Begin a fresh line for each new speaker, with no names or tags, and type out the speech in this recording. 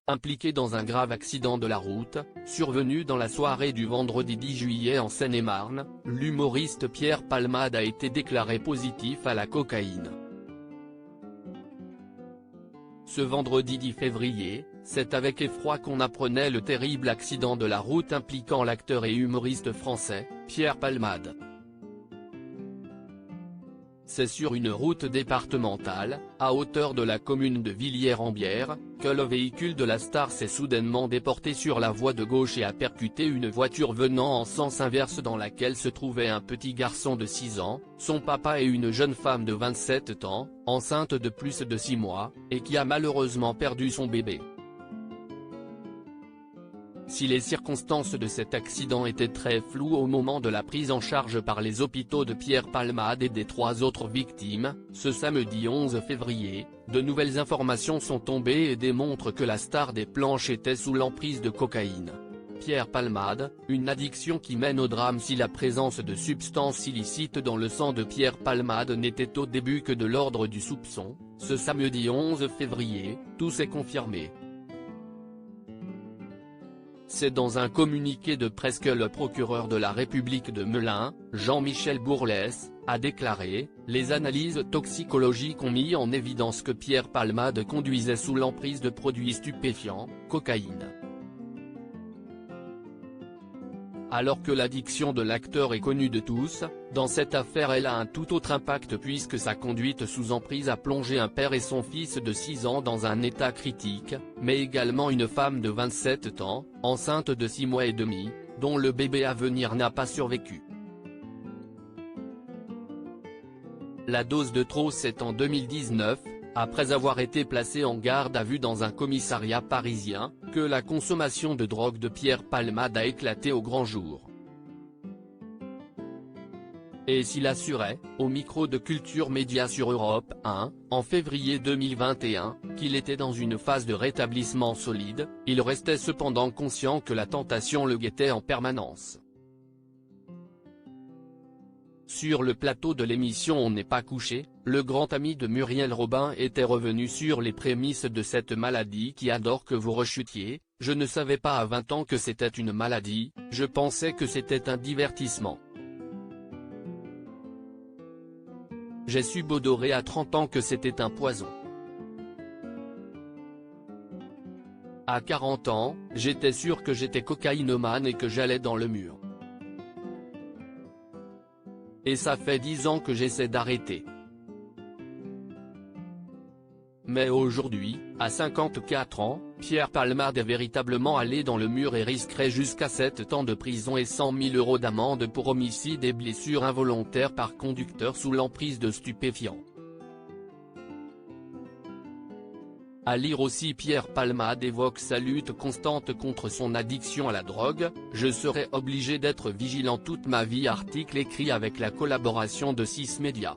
impliqué dans un grave accident de la route, survenu dans la soirée du vendredi 10 juillet en Seine-et-Marne, l'humoriste Pierre Palmade a été déclaré positif à la cocaïne. Ce vendredi 10 février, c'est avec effroi qu'on apprenait le terrible accident de la route impliquant l'acteur et humoriste français, Pierre Palmade. C'est sur une route départementale, à hauteur de la commune de Villiers-en-Bière, que le véhicule de la star s'est soudainement déporté sur la voie de gauche et a percuté une voiture venant en sens inverse dans laquelle se trouvait un petit garçon de 6 ans, son papa et une jeune femme de 27 ans, enceinte de plus de 6 mois, et qui a malheureusement perdu son bébé. Si les circonstances de cet accident étaient très floues au moment de la prise en charge par les hôpitaux de Pierre Palmade et des 3 autres victimes, ce samedi 11 février, de nouvelles informations sont tombées et démontrent que la star des planches était sous l'emprise de cocaïne. Pierre Palmade, une addiction qui mène au drame si la présence de substances illicites dans le sang de Pierre Palmade n'était au début que de l'ordre du soupçon. Ce samedi 11 février, tout s'est confirmé. C'est dans un communiqué de presse que le procureur de la République de Melun, Jean-Michel Bourlès, a déclaré « Les analyses toxicologiques ont mis en évidence que Pierre Palmade conduisait sous l'emprise de produits stupéfiants, cocaïne. » Alors que l'addiction de l'acteur est connue de tous, dans cette affaire elle a un tout autre impact puisque sa conduite sous emprise a plongé un père et son fils de 6 ans dans un état critique, mais également une femme de 27 ans, enceinte de 6 mois et demi, dont le bébé à venir n'a pas survécu. La dose de trop c'est en 2019, après avoir été placé en garde à vue dans un commissariat parisien, que la consommation de drogue de Pierre Palmade a éclaté au grand jour. Et s'il assurait, au micro de Culture Média sur Europe 1, en février 2021, qu'il était dans une phase de rétablissement solide, il restait cependant conscient que la tentation le guettait en permanence. Sur le plateau de l'émission On n'est pas couché, le grand ami de Muriel Robin était revenu sur les prémices de cette maladie qui adore que vous rechutiez. Je ne savais pas à 20 ans que c'était une maladie, je pensais que c'était un divertissement. J'ai su Bodorer à 30 ans que c'était un poison. À 40 ans, j'étais sûr que j'étais cocaïnomane et que j'allais dans le mur. Et ça fait 10 ans que j'essaie d'arrêter. Mais aujourd'hui, à 54 ans, Pierre Palmade est véritablement allé dans le mur et risquerait jusqu'à 7 ans de prison et 100 000 € d'amende pour homicide et blessures involontaires par conducteur sous l'emprise de stupéfiants. À lire aussi Pierre Palmade évoque sa lutte constante contre son addiction à la drogue, je serai obligé d'être vigilant toute ma vie article écrit avec la collaboration de 6 médias.